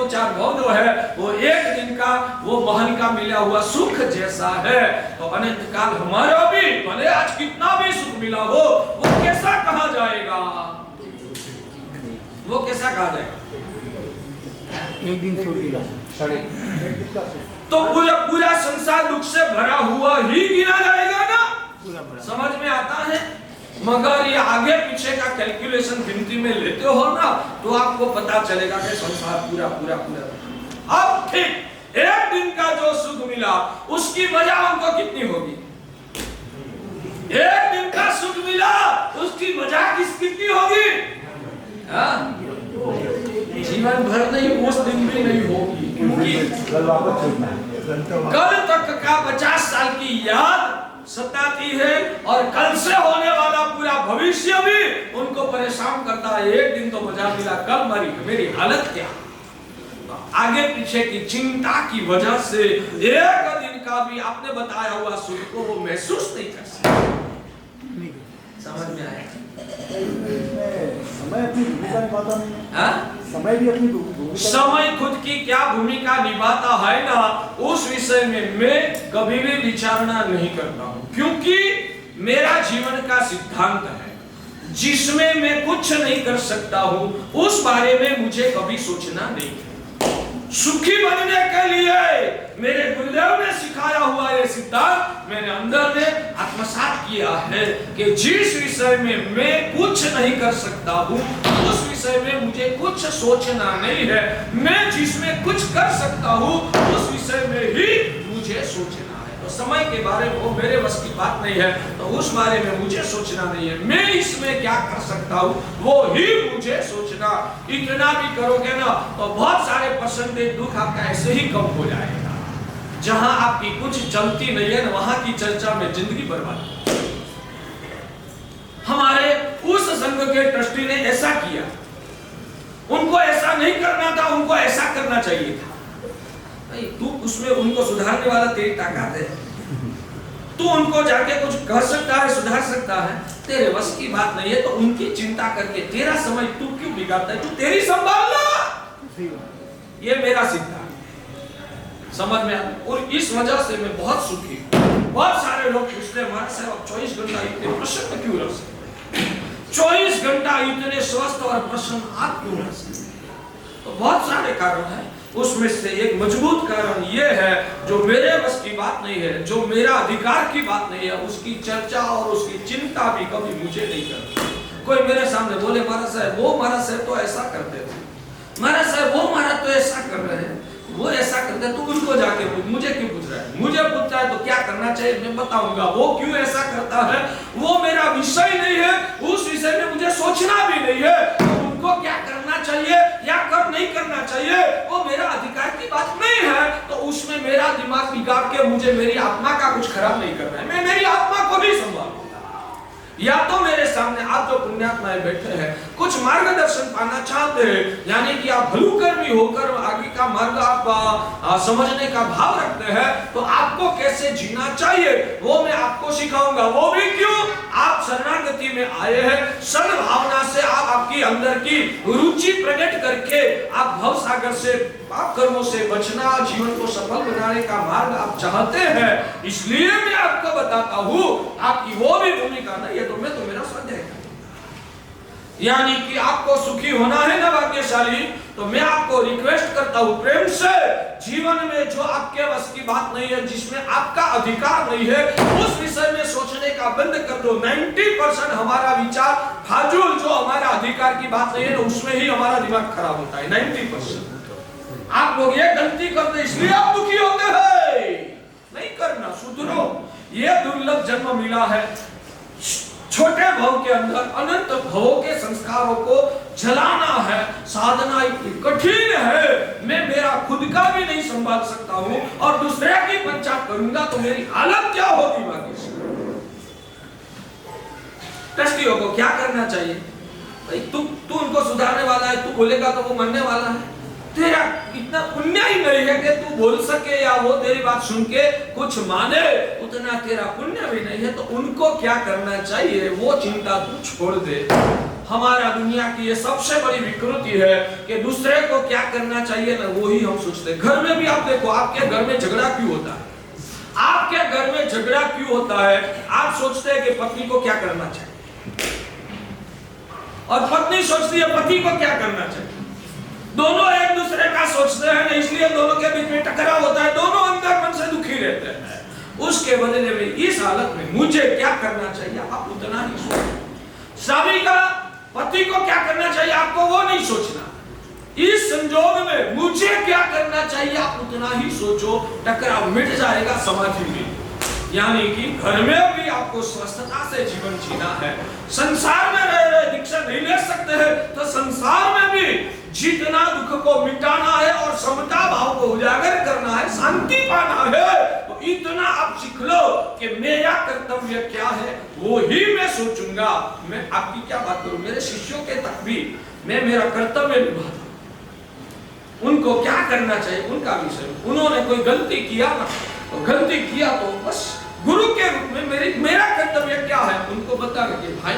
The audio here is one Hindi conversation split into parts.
चार भव जो है वो एक दिन का वो महल का मिला हुआ सुख जैसा है। तो अनंत काल हमारा भी भले आज कितना भी सुख मिला हो वो कैसा कहा जाएगा, वो कैसा कहा जाएगा, एक दिन छोड़ेगा तो पूरा पूरा संसार दुख से भरा हुआ ही गिना जाएगा ना, समझ में आता है। मगर ये आगे पीछे का कैलकुलेशन गिनती में लेते हो ना तो आपको पता चलेगा कि संसार पूरा पूरा पूरा। अब ठीक एक दिन का जो सुख मिला उसकी मजा हमको कितनी होगी, एक दिन का सुख मिला उसकी मजा कितनी होगी, जीवन भर नहीं उस दिन भी नहीं होगी, क्योंकि कल तक का 50 साल की याद सताती है और कल से होने वाला पूरा भविष्य भी उनको परेशान करता है। एक दिन तो मजा मिला, कल मेरी हालत क्या, आगे पीछे की चिंता की वजह से एक दिन का भी आपने बताया हुआ सुख को वो महसूस नहीं कर सकते। समझ में आया? समय अपनी भूमिका निभाता नहीं, समय भी अपनी भूमिका, समय खुद की क्या भूमिका निभाता है ना, उस विषय में मैं कभी भी विचारना नहीं करता हूँ, क्योंकि मेरा जीवन का सिद्धांत है जिसमें मैं कुछ नहीं कर सकता हूँ उस बारे में मुझे कभी सोचना नहीं। सुखी बनने के लिए मेरे गुरुदेव ने सिखाया हुआ ये सिद्धांत मेरे अंदर ने आत्मसात किया है कि जिस विषय में मैं कुछ नहीं कर सकता हूँ उस विषय में मुझे कुछ सोचना नहीं है, मैं जिसमें कुछ कर सकता हूँ उस विषय में ही मुझे सोचना है। तो समय के बारे में वो मेरे बस की बात नहीं है तो उस बारे में मुझे सोचना नहीं है, मैं इसमें क्या कर सकता हूँ वो ही मुझे सोचना। इतना भी करोगे ना तो बहुत सारे परसेंटेज दुख आपका ऐसे ही कम हो जाएगा। जहां आपकी कुछ चलती नहीं है ना वहां की चर्चा में जिंदगी बर्बाद। हमारे उस संघ के ट्रस्टी ने ऐसा किया, उनको ऐसा नहीं करना था, उनको ऐसा करना चाहिए था। नहीं, तू उसमें उनको सुधारने वाला तेरी ताकत है, तू उनको जाके कुछ कह सकता है, सुधार सकता है, तेरे बस की बात नहीं है। तो उनकी चिंता करके तेरा समय तू क्यों बिगाड़ता है, तू तेरी संभालना। ये मेरा सिद्धांत समझ में आता और इस वजह से मैं बहुत सुखी हूँ। बहुत सारे लोग पूछते हैं महाराज साहब 24 घंटा इतने प्रसन्न क्यों रह सकते, 24 घंटा इतने स्वस्थ और प्रसन्न आप क्यों रह सकते? तो बहुत सारे कारण हैं, उसमें से एक मजबूत कारण यह है जो मेरे बस की बात नहीं है, जो मेरा अधिकार की बात नहीं है, उसकी चर्चा और उसकी चिंता भी कभी मुझे नहीं करती। कोई मेरे सामने बोले महाराज साहब वो महाराज साहब तो ऐसा करते थे, महाराज साहब वो महाराज तो ऐसा कर रहे हैं, वो ऐसा करते हैं, तो उनको जाके पूछ, मुझे क्यों पूछ रहा है? मुझे पूछता है तो क्या करना चाहिए मैं बताऊंगा, वो क्यों ऐसा करता है वो मेरा विषय नहीं है, उस विषय में मुझे सोचना भी नहीं है। उनको क्या करना चाहिए या कर नहीं करना चाहिए वो मेरा अधिकार की बात नहीं है। तो उसमें मेरा दिमाग बिगाड़ के मुझे मेरी आत्मा का कुछ खराब नहीं करना है, मैं मेरी आत्मा को भी संभालूंगा। या तो मेरे सामने आप जो पुण्यात्माएं बैठे हैं कुछ मार्गदर्शन पाना चाहते हैं, यानी कि आप भलुकर्मी होकर आगे का मार्ग आप समझने का भाव रखते हैं, तो आपको कैसे जीना चाहिए वो मैं आपको सिखाऊंगा। वो भी क्यों, आप शरणागति में आए हैं, सद्भावना से आप आपकी अंदर की रुचि प्रकट करके आप भव सागर से पाप कर्मों से बचना, जीवन को सफल बनाने का मार्ग आप चाहते हैं, इसलिए मैं आपको बताता हूँ आपकी वो भी भूमिका नहीं है तो मैं तो मेरा स्वाध्याय करूं। यानी कि आपको सुखी होना है ना भाग्यशाली, तो मैं आपको रिक्वेस्ट करता हूं प्रेम से, जीवन में जो आपके बस की बात नहीं है, जिसमें आपका अधिकार नहीं है, उस विषय में सोचने का बंद कर दो। 90% हमारा विचार फाजूल, जो हमारा अधिकार की बात नहीं है उसमें ही हमारा दिमाग खराब होता है। 90% आप लोग ये गलती करते इसलिए आप दुखी होते हैं, नहीं करना, सुधरो। ये दुर्लभ जन्म मिला है, छोटे भव के अंदर अनंत भवों के संस्कारों को जलाना है, साधना इतनी कठिन है, मैं मेरा खुद का भी नहीं संभाल सकता हूँ और दूसरे की पंचायत करूंगा तो मेरी हालत क्या होगी। बाकी ट्रस्टियों को क्या करना चाहिए भाई, तू उनको सुधारने वाला है, तू बोलेगा तो वो मानने वाला है, तेरा इतना पुण्य ही नहीं है कि तू बोल सके या वो तेरी बात सुन के कुछ माने, उतना तेरा पुण्य भी नहीं है, तो उनको क्या करना चाहिए वो चिंता तू छोड़ दे। हमारा दुनिया की ये सबसे बड़ी विकृति है कि दूसरे को क्या करना चाहिए ना वही हम सोचते हैं। घर में भी आप देखो, आपके घर में झगड़ा क्यों होता है? आपके घर में झगड़ा क्यों होता है? आप सोचते हैं कि पत्नी को क्या करना चाहिए और पत्नी सोचती है पति को क्या करना चाहिए। दोनों एक दूसरे का सोचते हैं, इसलिए दोनों के बीच में टकराव होता है, दोनों अंदर मन से दुखी रहते हैं। उसके बदले में इस हालत में मुझे क्या करना चाहिए आप उतना ही सोचो। स्वामी का पति को क्या करना चाहिए आपको वो नहीं सोचना। इस संजोग में मुझे क्या करना चाहिए आप उतना ही सोचो, टकराव मिट जाएगा समाधि में। यानी कि घर में भी आपको स्वस्थता से जीवन जीना है। संसार में रह रहे दीक्षा नहीं ले सकते हैं तो संसार में भी जितना दुख को मिटाना है और समता भाव को उजागर करना है, शांति पाना है, तो इतना आप सीख लो कि मेरा कर्तव्य क्या है वो ही मैं सोचूंगा। मैं आपकी क्या बात करूं, मेरे शिष्यों के तक भी मैं मेरा कर्तव्य निभाता हूं। उनको क्या करना चाहिए उनका विषय, उन्होंने कोई गलती किया ना तो गलती किया तो बस गुरु के रूप में मेरा कर्तव्य क्या है उनको बता रहे भाई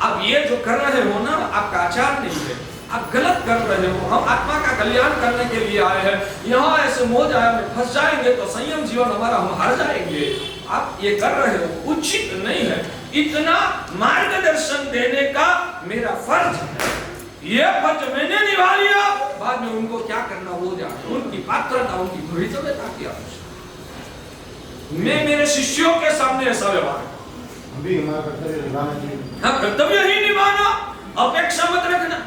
आप ये जो कर रहे हो ना आपका आचार नहीं है, आप गलत कर रहे हो। हम आत्मा का कल्याण करने के लिए आए हैं, यहाँ ऐसे मोह जाया में फंस जाएंगे तो संयम जीवन हमारा हम हार जाएंगे। आप ये कर रहे हो उचित नहीं है। इतना मार्गदर्शन देने का मेरा फर्ज है, ये फर्ज मैंने निभा लिया। बाद में उनको क्या करना वो जाने, उनकी पात्रता उनकी भविष्यता की आवश्यकता। मैं मेरे शिष्यों के सामने ऐसा व्यवहार अभी हमारा कर्तव्य निभाना चाहिए। हाँ, कर्तव्य ही निभाना, अपेक्षा मत रखना।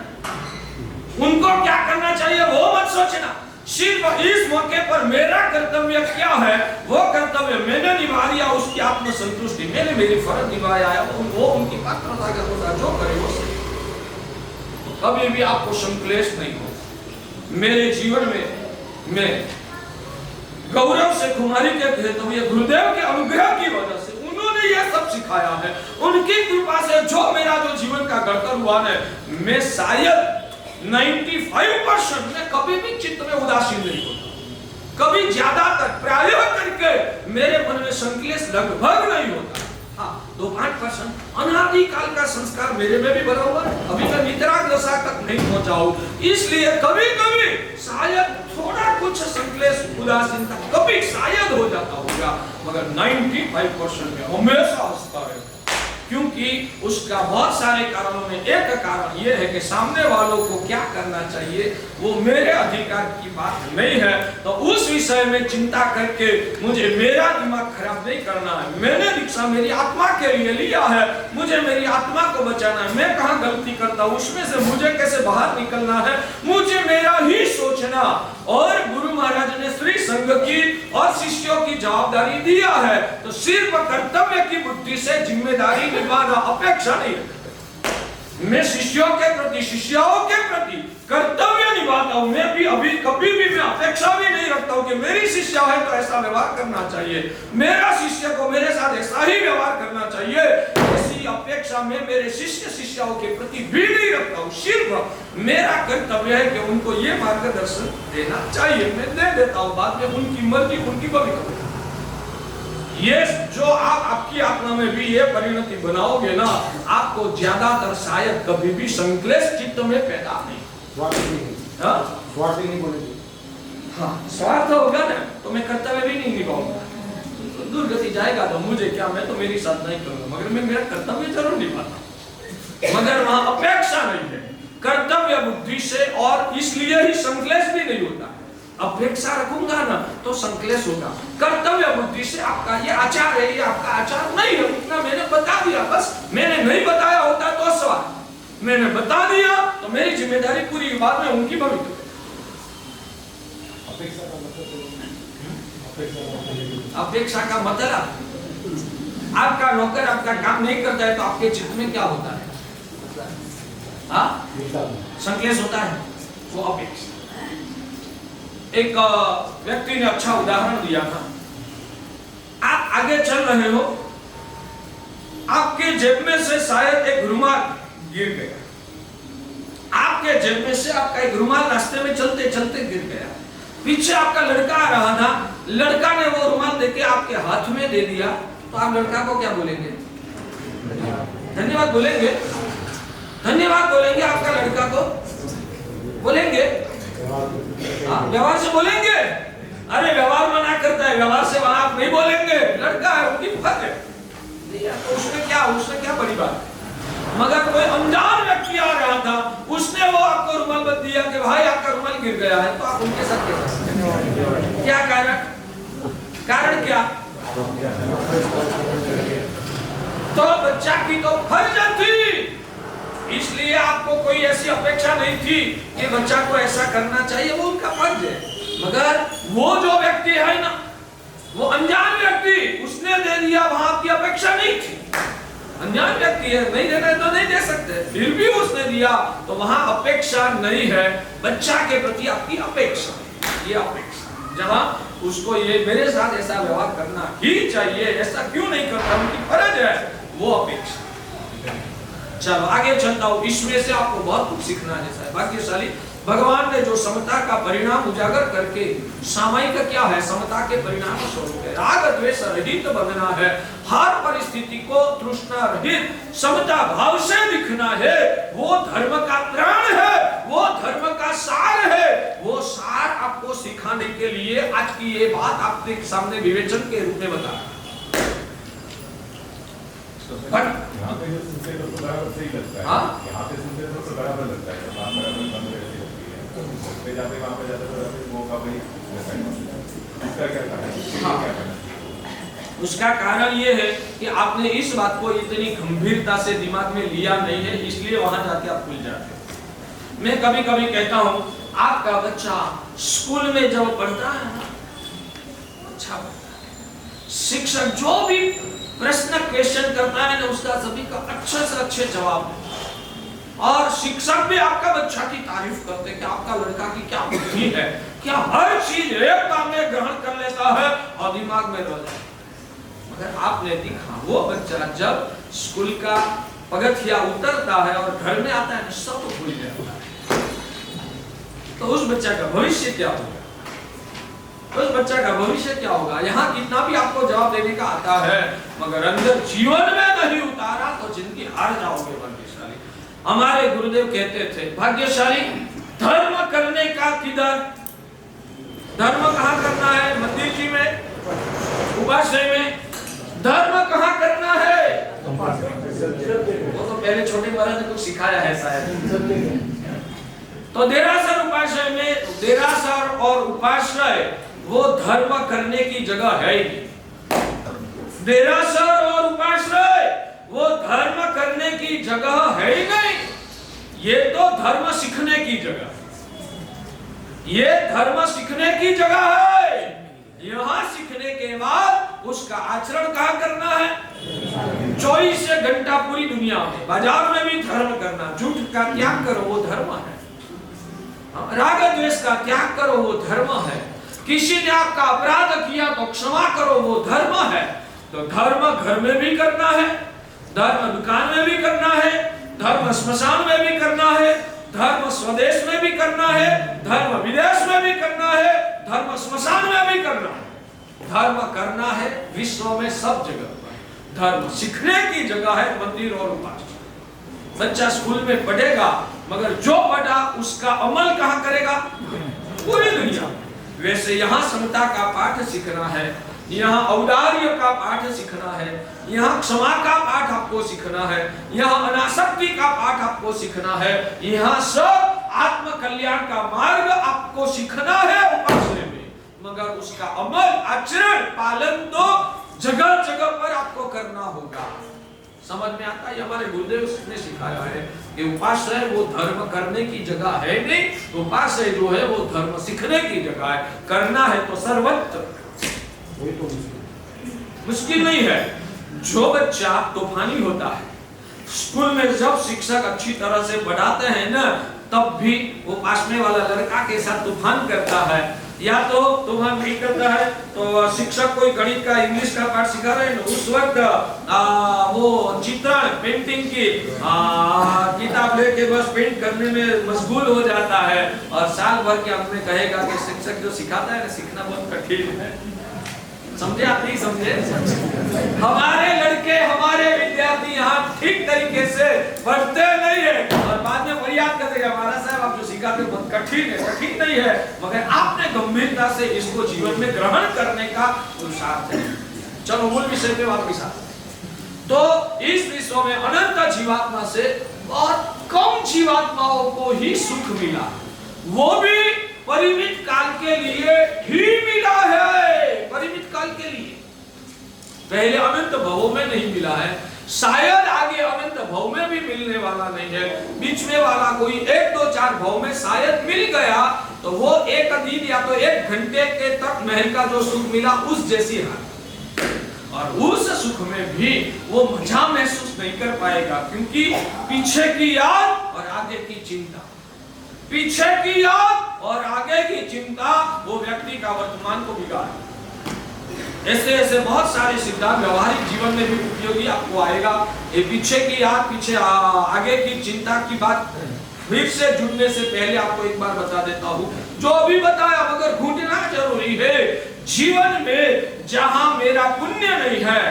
उनको क्या करना चाहिए वो मत सोचना। सिर्फ इस मौके पर मेरा कर्तव्य क्या है वो कर्तव्य मैंने निभा लिया, उसकी आत्मसंतुष्टि, मैंने मेरी फर्ज निभाया है, वो उनकी पात्रता का होता जो करे वो सही। कभी भी आपको संक्लेश नहीं हो। मेरे जीवन में मैं गौरव से कुमारी के कहता हूँ, ये गुरुदेव के अनुग्रह की वजह से उन्होंने ये सब सिखाया है, उनकी कृपा से जो मेरा जो जीवन का गढ़तर हुआ है, मैं शायद 95% में कभी भी चित्त में उदासीन नहीं होता। कभी ज्यादातर प्राय करके मेरे मन में संक्लेश लगभग नहीं होता। हाँ, 2-5% अनादिकाल का संस्कार मेरे में भी भरा हुआ है, अभी मैं वितराग दशा तक नहीं पहुंचा हूं, इसलिए कभी कभी शायद थोड़ा कुछ संक्लेश उदासीनता कभी शायद हो जाता होगा, मगर 95% में हमेशा हंसता है। क्योंकि उसका बहुत सारे कारणों में एक कारण यह है कि सामने वालों को क्या करना चाहिए वो मेरे अधिकार की बात नहीं है, तो उस विषय में चिंता करके मुझे मेरा दिमाग खराब नहीं करना है। मैंने दीक्षा मेरी आत्मा के लिए लिया है, मुझे मेरी आत्मा को बचाना है। मैं कहाँ गलती करता हूँ उसमें से मुझे कैसे बाहर निकलना है, मुझे मेरा ही सोचना। और गुरु महाराज ने श्री संघ की और शिष्यों की जवाबदारी दिया है, तो सिर्फ कर्तव्य की बुद्धि से जिम्मेदारी निभाना, अपेक्षा नहीं रखते। मैं शिष्यों के प्रति शिष्यों के प्रति कर्तव्य निभाता हूं। मैं भी अभी कभी भी मैं अपेक्षा भी नहीं रखता हूं कि मेरी शिष्या है तो ऐसा व्यवहार करना चाहिए, मेरा शिष्य को मेरे साथ ऐसा ही व्यवहार करना चाहिए, ऐसी अपेक्षा मैं मेरे शिष्य शिष्याओं के प्रति भी नहीं रखता हूं। सिर्फ मेरा कर्तव्य है कि उनको ये मार्गदर्शन देना चाहिए, मैं दे देता हूं, बाद में उनकी मर्जी उनकी भविष्य। ये जो आप आपकी आत्मा में भी ये परिणति बनाओगे ना, आपको ज्यादातर शायद कभी भी संक्लेश चित्त में पैदा नहीं। स्वार्थ नहीं बोलेंगे। हाँ, स्वार्थ होगा ना तो मैं कर्तव्य भी नहीं निभाऊंगा, तो दुर्गति जाएगा तो मुझे क्या, मैं तो मेरी साथ नहीं करूंगा, मगर मैं मेरा कर्तव्य जरूर निभाता, मगर वहां अपेक्षा नहीं है, कर्तव्य बुद्धि से, और इसलिए ही संक्लेश भी नहीं होता। अपेक्षा रखूंगा ना तो संक्लेश होगा। कर्तव्य बुद्धि से आपका ये आचार है, ये आपका आचार नहीं है, इतना मैंने बता दिया, बस मैंने नहीं बताया होता तो सवाल, मैंने बता दिया तो मेरी जिम्मेदारी पूरी, बाद में उनकी भविष्य। अपेक्षा का मतलब आपका नौकर आपका काम नहीं करता है तो आपके चित्त में क्या होता है? हाँ, संक्लेश होता है, वो अपेक्षा। एक व्यक्ति ने अच्छा उदाहरण दिया था। आप आगे चल रहे हो, आपके जेब में से शायद एक रुमाल गिर गया, आपके जेब में से आपका एक रुमाल रास्ते में चलते चलते गिर गया, पीछे आपका लड़का आ रहा था, लड़का ने वो रुमाल देके आपके हाथ में दे दिया, तो आप लड़का को क्या बोलेंगे? धन्यवाद बोलेंगे। धन्यवाद बोलेंगे आपका लड़का को? बोलेंगे? व्यवहार से बोलेंगे? अरे व्यवहार मना करता है, व्यवहार से वहां आप नहीं बोलेंगे, लड़का है, उनकी फर्क है, तो उसमें क्या बड़ी बात। मगर कोई अनजान व्यक्ति आ रहा था, उसने वो आपको रुमाल बत दिया कि भाई आपका रुमाल गिर गया है, तो आप उनके साथ क्या कारण क्या? तो बच्चा की तो फर्ज थी, इसलिए आपको कोई ऐसी अपेक्षा नहीं थी कि बच्चा को ऐसा करना चाहिए, वो उनका फर्ज है। मगर वो जो व्यक्ति है ना, वो अनजान व्यक्ति, उसने दे दिया, वहां आपकी अपेक्षा नहीं थी। अनजान व्यक्ति है, नहीं देना तो नहीं दे सकते, फिर भी उसने दिया, तो वहां अपेक्षा नहीं है, बच्चा के प्रति आपकी अपेक्षा, ये अपेक्षा, जहां उसको ये मेरे साथ ऐसा व्यवहार करना ही चाहिए, ऐसा क्यों नहीं करता, उनकी फर्ज है, वो अपेक्षा। चलो आगे चलता हूं, इसमें से आपको बहुत कुछ सीखना जैसा है। भाग्यशाली भगवान ने जो समता का परिणाम उजागर करके, सामायिक क्या है, समता के परिणाम स्वरूप है, राग द्वेष रहित बनना है, हर परिस्थिति को तृष्णा रहित समता भाव से दिखना है, वो धर्म का प्राण है, वो धर्म का सार है। वो सार आपको सिखाने के लिए आज की ये बात आपके सामने विवेचन के रूप में बता। यहाँ पे जो सुनते तो बराबर सही लगता है, यहाँ पे सुनते तो बराबर लगता है, वहाँ बराबर बंद रहती है, पे जाते वहाँ पे जाते तो मौका वही रहता है। उसका क्या कारण है? उसका कारण ये है कि आपने इस बात को इतनी गंभीरता से दिमाग में लिया नहीं है, इसलिए वहां जाके आप भूल जाते हैं। मैं कभी कभी कहता हूँ, आपका बच्चा स्कूल में जब पढ़ता है ना, अच्छा पढ़ता है, शिक्षक जो भी प्रश्न क्वेश्चन करता है ना, उसका सभी का अच्छे से अच्छे जवाब है, और शिक्षक भी आपका बच्चा की तारीफ करते हैं कि आपका लड़का की क्या बुद्धि है, क्या हर चीज एक बार में ग्रहण कर लेता है और दिमाग में रह जाता है। मगर आपने देखा वो बच्चा जब स्कूल का पगथिया उतरता है और घर में आता है, सब भूल जाता है, तो उस बच्चा का भविष्य क्या होगा? उस बच्चा का भविष्य क्या होगा? यहाँ कितना भी आपको जवाब देने का आता है, मगर अंदर जीवन में नहीं उतारा तो जिंदगी हार जाओगे। भाग्यशाली हमारे गुरुदेव कहते थे, भाग्यशाली धर्म करने का किधर, धर्म कहाँ करना है? मंदिर जी में, उपाश्रय में। धर्म कहाँ करना है? वो तो पहले छोटे महाराज ने कुछ सिखाया है शायद। तो देरासर उपाश्रय में, देरासर और उपाश्रय वो धर्म करने की जगह है ही। देरासर और उपाश्रय वो धर्म करने की जगह है ही नहीं, ये तो धर्म सीखने की जगह, ये धर्म सीखने की जगह है। यहाँ सीखने के बाद उसका आचरण कहाँ करना है? 24 घंटा पूरी दुनिया में, बाजार में भी धर्म करना, झूठ का त्याग करो वो धर्म है, राग द्वेष का त्याग करो वो धर्म है, किसी ने आपका अपराध किया तो क्षमा करो वो धर्म है। तो धर्म घर में भी करना है, धर्म दुकान में भी करना है, धर्म श्मशान में भी करना है, धर्म स्वदेश में भी करना है, धर्म विदेश में भी करना है, धर्म श्मशान में भी करना है। धर्म करना है विश्व में सब जगह पर। धर्म सीखने की जगह है मंदिर और उपासना। बच्चा स्कूल में पढ़ेगा, मगर जो पढ़ा उसका अमल कहाँ करेगा? पूरी दुनिया। वैसे यहाँ समता का पाठ सीखना है, यहाँ औदार्य का पाठ सीखना है, यहाँ क्षमा का पाठ आपको सीखना है, यहाँ अनासक्ति का पाठ आपको सीखना है, यहाँ सब आत्म कल्याण का मार्ग आपको सीखना है उपासना में। मगर उसका अमल, आचरण, पालन तो जगह जगह पर आपको करना होगा। समझ में आता है? हमारे गुरुदेव ने सिखाया है कि उपाश्रय वो धर्म करने की जगह है नहीं, तो उपाश्रय जो है वो धर्म सीखने की जगह है। करना है तो सर्वत्र, मुश्किल नहीं है। जो बच्चा तूफानी होता है, स्कूल में जब शिक्षक अच्छी तरह से पढ़ाते हैं ना, तब भी वो पास में वाला लड़का के साथ तूफान करता है, या तो तूफान नहीं करता है तो शिक्षक कोई गणित का, इंग्लिश का पाठ सिखा रहे हैं, उस वक्त वो चित्रण, पेंटिंग की किताब लेके बस पेंट करने में मशगूल हो जाता है, और साल भर के अंत में कहेगा कि शिक्षक जो सिखाता है ना, सीखना बहुत कठिन है। समझे आप नहीं समझे? हमारे लड़के हमारे विद्यार्थी यहाँ ठीक तरीके से पढ़ते नहीं है और बाद में फरियाद करते हैं हमारा साहब आप जो सिखाते बहुत कठिन है। कठिन नहीं है मगर आपने गंभीरता से इसको जीवन में ग्रहण करने का पुरुषार्थ है। चलो मूल विषय पे वापस आते हैं। तो इस विश्व में अनंत जीवात्मा से बहुत कम जीवात्माओं को ही सुख मिला, वो भी परिमित काल के लिए ही मिला है। परिमित काल के लिए, पहले अनंत भवों में नहीं मिला है, शायद आगे अनंत भव में भी मिलने वाला नहीं है। बीच में वाला कोई 1 2 4 भव में शायद मिल गया तो वो एक दिन या तो 1 घंटे के तक महल का जो सुख मिला उस जैसी है, और उस सुख में भी वो मजा महसूस नहीं कर पाएगा क्योंकि पीछे की याद और आगे की चिंता, पीछे की याद और आगे की चिंता वो व्यक्ति का वर्तमान को बिगाड़। ऐसे ऐसे बहुत सारे सिद्धांत व्यवहारिक जीवन में भी उपयोगी आपको आएगा। ये पीछे की याद पीछे आगे की चिंता की बात फिर से जुड़ने से पहले आपको एक बार बता देता हूँ, जो अभी बताया मगर घूटना जरूरी है। जीवन में जहां मेरा पुण्य नहीं है,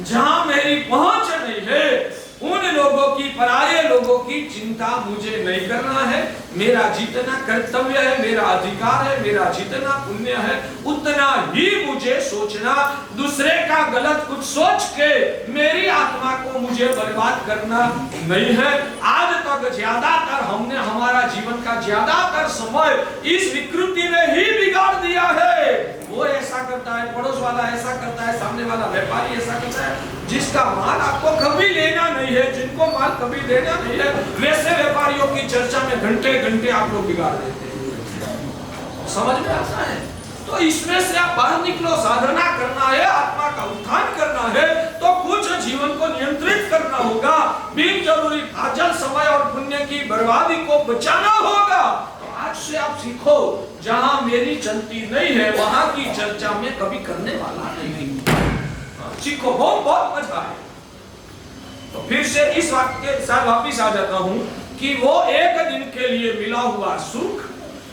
जहां मेरी पहुंच नहीं है, उन लोगों की, पराये लोगों की चिंता मुझे नहीं करना है। मेरा जितना कर्तव्य है, मेरा अधिकार है, मेरा जितना पुण्य है उतना ही मुझे सोचना। दूसरे का गलत कुछ सोच के मेरी आत्मा को मुझे बर्बाद करना नहीं है। आज तक ज्यादातर हमने हमारा जीवन का ज्यादातर समय इस विकृति ने ही बिगाड़ दिया है। वो ऐसा करता है, पड़ोस वाला ऐसा करता है, सामने वाला व्यापारी ऐसा करता है। जिसका माल आपको कभी लेना नहीं है, जिनको माल कभी देना नहीं है, वैसे व्यापारियों की चर्चा में घंटे घंटे आप लोग बिगाड़ देते हैं। समझ में आता है? तो इसमें से आप बाहर निकलो, साधना करना है, आत्मा का उत्थान करना है तो कुछ जीवन को नियंत्रित करना होगा, बिन जरूरी फाजल समय और पुण्य की बर्बादी को बचाना होगा। तो आज से आप सीखो, जहां मेरी चलती नहीं है वहां की चर्चा में कभी करने वाला नहीं। सीखो, बहुत मजा है। तो फिर से इस वाक्य के साथ वापिस आ जाता हूं कि वो एक दिन के लिए मिला हुआ सुख,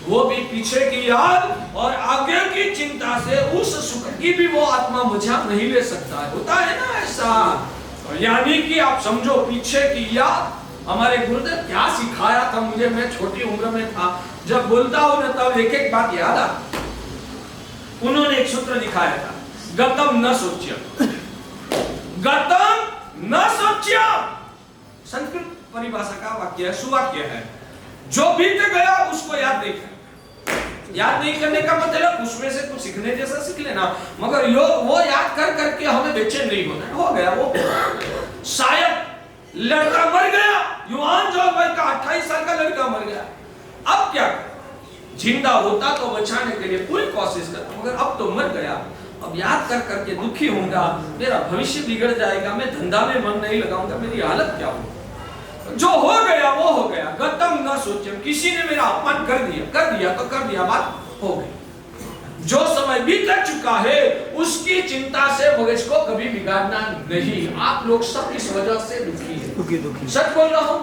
वो भी पीछे की याद और आगे की चिंता से उस सुख की भी वो आत्मा मजा नहीं ले सकता है। होता है ना ऐसा? यानी कि आप समझो पीछे की याद, हमारे गुरुदेव क्या सिखाया था मुझे, मैं छोटी उम्र में था, जब बोलता हूं ना तब एक एक बात याद आ। उन्होंने एक सूत्र दिखाया था, गतम न सोच्यम, गतम न सोच्यम। संस्कृत परिभाषा का वाक्य है, सुवाक्य है। जो बीत गया उसको याद नहीं करना। याद नहीं करने का मतलब उसमें से कुछ सीखने जैसा सीख लेना, मगर वो याद कर करके हमें बेचैन नहीं होना। हो गया वो, शायद लड़का मर गया, युवान जो भाई का 28 साल का लड़का मर गया, अब क्या, जिंदा होता तो बचाने के लिए पूरी कोशिश करता, मगर अब तो मर गया। अब याद कर करके दुखी होऊंगा, मेरा भविष्य बिगड़ जाएगा, मैं धंधा में मन नहीं लगाऊंगा, मेरी हालत क्या होगी। जो हो गया वो हो गया, गतम न सोचम। किसी ने मेरा अपमान कर दिया तो कर दिया, बात हो गई। जो समय बीत चुका है उसकी चिंता से मगज को कभी बिगाड़ना नहीं। आप लोग सब इस वजह से दुखी है, दुखी। सच बोल रहा हूँ,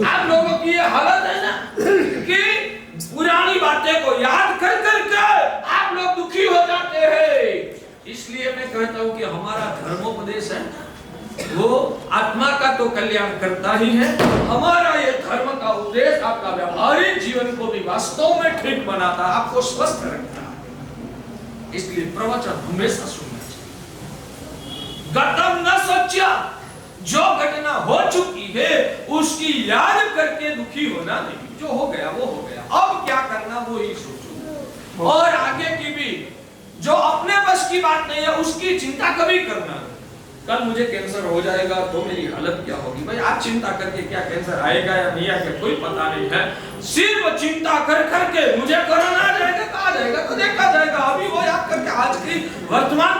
आप लोगों की ये हालत है ना कि पुरानी बातें को याद कर करके आप लोग दुखी हो जाते हैं। इसलिए मैं कहता हूँ कि हमारा धर्मोपदेश है वो आत्मा का तो कल्याण करता ही है, हमारा ये धर्म का उपदेश आपका व्यवहारिक जीवन को भी वास्तव में ठीक बनाता, आपको स्वस्थ रखता है। इसलिए प्रवचन हमेशा सुनना चाहिए। गतम न सोचा, जो घटना हो चुकी है उसकी याद करके दुखी होना नहीं। जो हो गया वो हो गया, अब क्या करना वो ही सोचो। और आगे की भी जो अपने बस की बात नहीं है उसकी चिंता कभी करना नहीं। कल मुझे कैंसर हो जाएगा तो मेरी हालत क्या होगी, भाई आप चिंता करके क्या कैंसर आएगा या नहीं आएगा कोई पता नहीं है। सिर्फ चिंता कर करके मुझे कोरोना आ जाएगा तो आ जाएगा, तो देखा जाएगा। अभी वो याद करके आज की वर्तमान